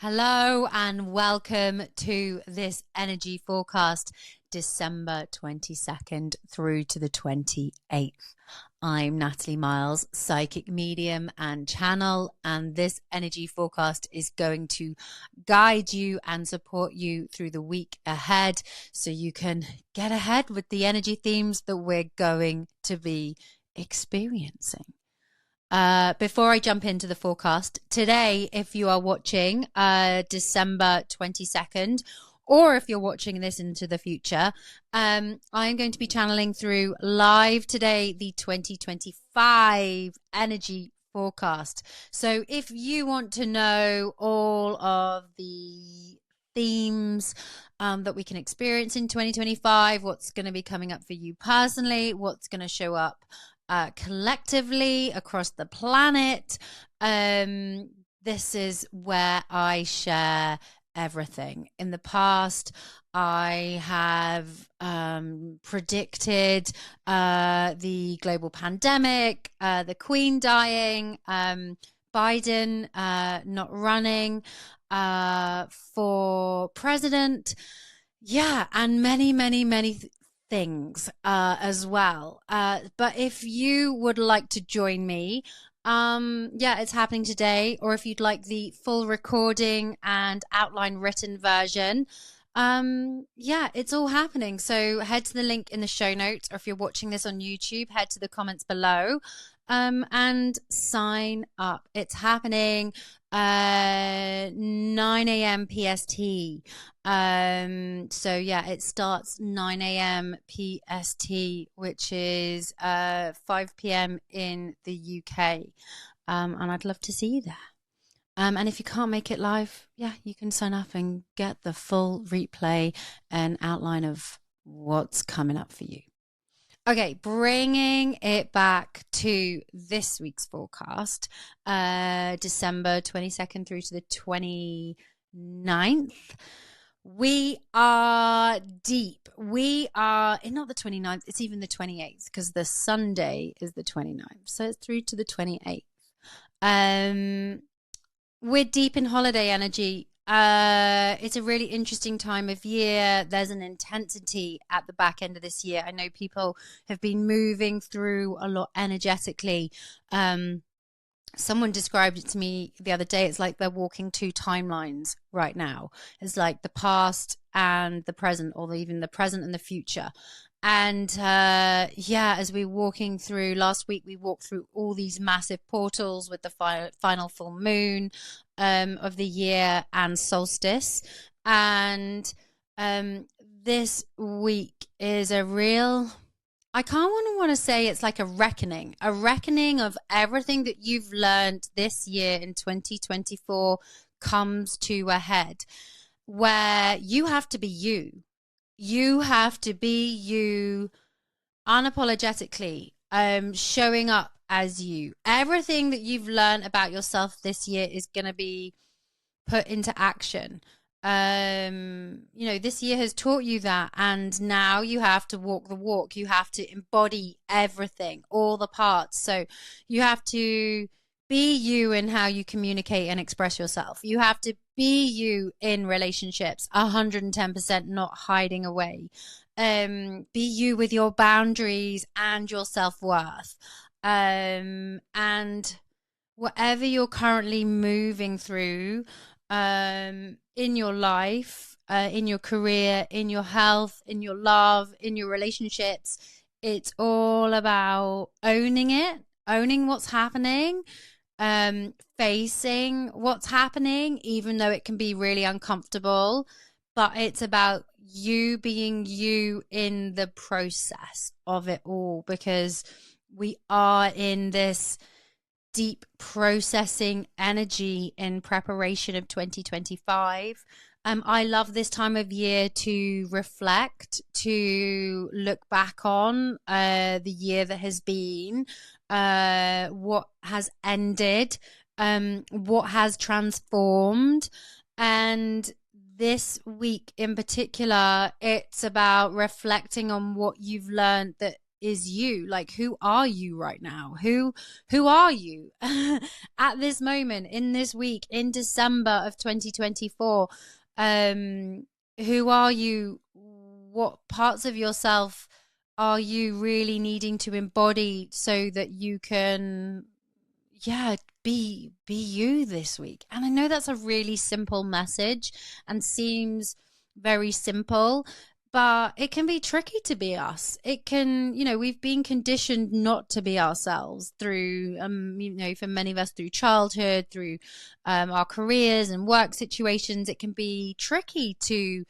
Hello and welcome to this energy forecast, December 22nd through to the 28th. I'm Natalie Miles, psychic medium and channel, and this energy forecast is going to guide you and support you through the week ahead so you can get ahead with the energy themes that we're going to be experiencing. Before I jump into the forecast, today, if you are watching December 22nd, or if you're watching this into the future, I am going to be channeling through live today the 2025 energy forecast. So if you want to know all of the themes that we can experience in 2025, what's going to be coming up for you personally, what's going to show up collectively across the planet. This is where I share everything. In the past, I have predicted the global pandemic, the Queen dying, Biden not running for president. Yeah, and many things as well. But if you would like to join me, it's happening today. Or if you'd like the full recording and outline written version, it's all happening. So head to the link in the show notes, or if you're watching this on YouTube, head to the comments below and sign up. It's happening 9 a.m. PST. It starts 9 a.m. PST, which is 5 p.m. in the UK. And I'd love to see you there. And if you can't make it live, you can sign up and get the full replay and outline of what's coming up for you. Okay, bringing it back to this week's forecast, December 22nd through to the 29th. We are deep. We are, not the 29th, it's even the 28th, because the Sunday is the 29th. So it's through to the 28th. We're deep in holiday energy. It's a really interesting time of year. There's an intensity at the back end of this year. I know people have been moving through a lot energetically. Someone described it to me the other day. It's like they're walking two timelines right now. It's like the past and the present, or even the present and the future. And as we're walking through, last week we walked through all these massive portals with the final full moon of the year and solstice. And this week is a real, I can't want to say it's like a reckoning of everything that you've learned this year in 2024 comes to a head, where you have to be you. You have to be you unapologetically, showing up as you. Everything that you've learned about yourself this year is going to be put into action. This year has taught you that, and now you have to walk the walk. You have to embody everything, all the parts. So you have to be you in how you communicate and express yourself. You have to be you in relationships, 110%, not hiding away. Be you with your boundaries and your self-worth. And whatever you're currently moving through in your life, in your career, in your health, in your love, in your relationships, it's all about owning it, owning what's happening, facing what's happening, even though it can be really uncomfortable. But it's about you being you in the process of it all, because we are in this deep processing energy in preparation of 2025. I love this time of year to reflect, to look back on the year that has been, what has ended, what has transformed. And this week in particular, it's about reflecting on what you've learned that is you. Like, who are you right now? Who are you at this moment, in this week, in December of 2024? Who are you? What parts of yourself are you really needing to embody so that you can, yeah, be you this week? And I know that's a really simple message and seems very simple, but it can be tricky to be us. It can, we've been conditioned not to be ourselves through, for many of us, through childhood, through our careers and work situations. It can be tricky to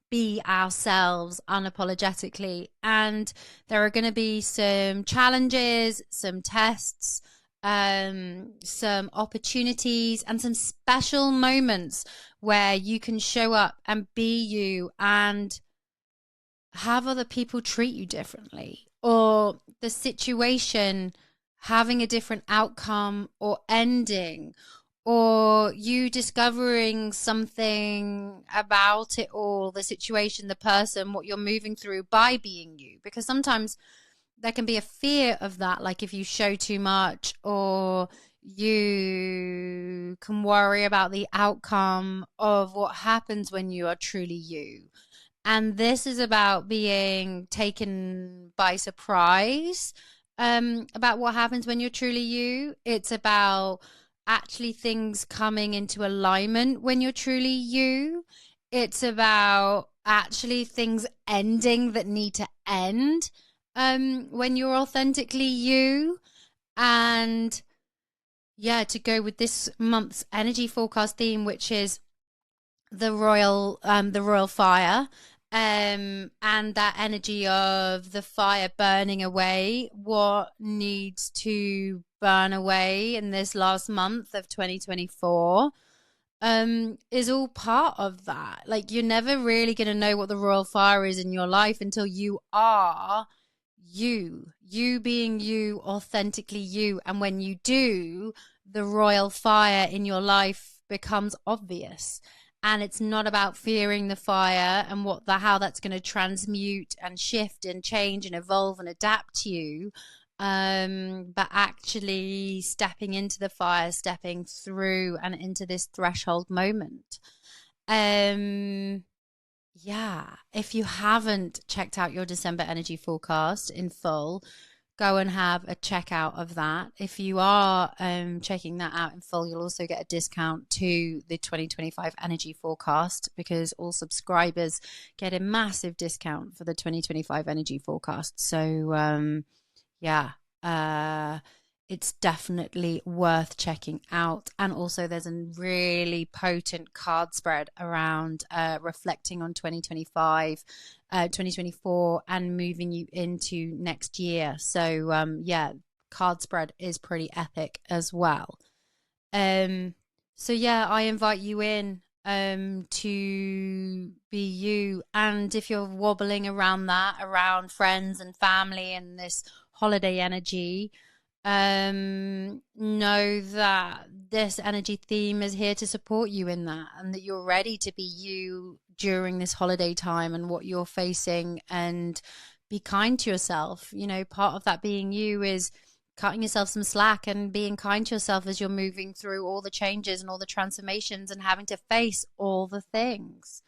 be ourselves unapologetically. And there are going to be some challenges, some tests, some opportunities, and some special moments where you can show up and be you and have other people treat you differently, or the situation having a different outcome or ending, or you discovering something about it all, the situation, the person, what you're moving through by being you. Because sometimes there can be a fear of that, like if you show too much, or you can worry about the outcome of what happens when you are truly you. And this is about being taken by surprise, about what happens when you're truly you. It's about actually things coming into alignment when you're truly you. It's about actually things ending that need to end when you're authentically you. And yeah, to go with this month's energy forecast theme, which is the royal fire, and that energy of the fire burning away, what needs to burn away in this last month of 2024, is all part of that. Like, you're never really going to know what the royal fire is in your life until you are you being you, authentically you. And when you do, the royal fire in your life becomes obvious. And it's not about fearing the fire and how that's going to transmute and shift and change and evolve and adapt you, but actually stepping into the fire, stepping through and into this threshold moment. Yeah, if you haven't checked out your December energy forecast in full, go and have a check out of that. If you are checking that out in full, you'll also get a discount to the 2025 energy forecast, because all subscribers get a massive discount for the 2025 energy forecast. So it's definitely worth checking out. And also there's a really potent card spread around reflecting on 2025, 2024, and moving you into next year. So card spread is pretty epic as well. So yeah, I invite you in to be you. And if you're wobbling around that, around friends and family and this holiday energy, know that this energy theme is here to support you in that, and that you're ready to be you during this holiday time and what you're facing, and be kind to yourself. Part of that being you is cutting yourself some slack and being kind to yourself as you're moving through all the changes and all the transformations and having to face all the things.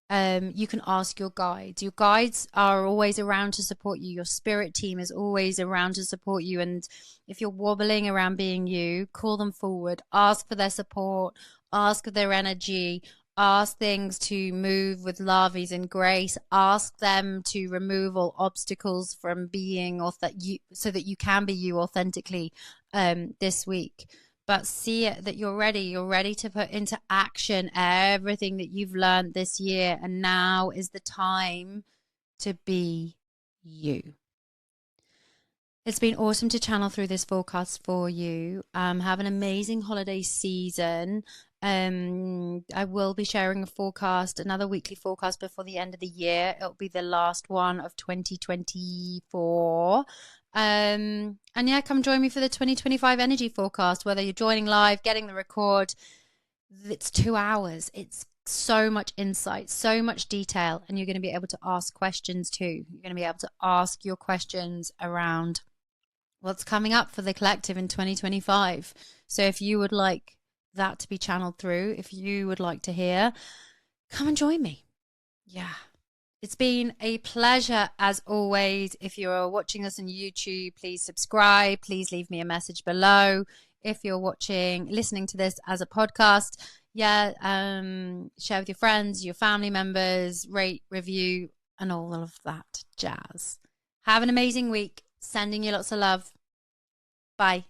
You can ask your guides. Your guides are always around to support you. Your spirit team is always around to support you. And if you're wobbling around being you, call them forward, ask for their support, ask for their energy, ask things to move with love, ease, and grace. Ask them to remove all obstacles from being so that you can be you authentically this week. But see it that you're ready. You're ready to put into action everything that you've learned this year. And now is the time to be you. It's been awesome to channel through this forecast for you. Have an amazing holiday season. I will be sharing another weekly forecast before the end of the year. It'll be the last one of 2024. And yeah, come join me for the 2025 energy forecast, whether you're joining live, getting the record. It's 2 hours. It's so much insight, so much detail, and you're going to be able to ask questions too. You're going to be able to ask your questions around what's coming up for the collective in 2025. So if you would like that to be channeled through, if you would like to hear, come and join me. Yeah. It's been a pleasure as always. If you're watching us on YouTube, please subscribe. Please leave me a message below. If you're listening to this as a podcast, share with your friends, your family members, rate, review, and all of that jazz. Have an amazing week. Sending you lots of love. Bye.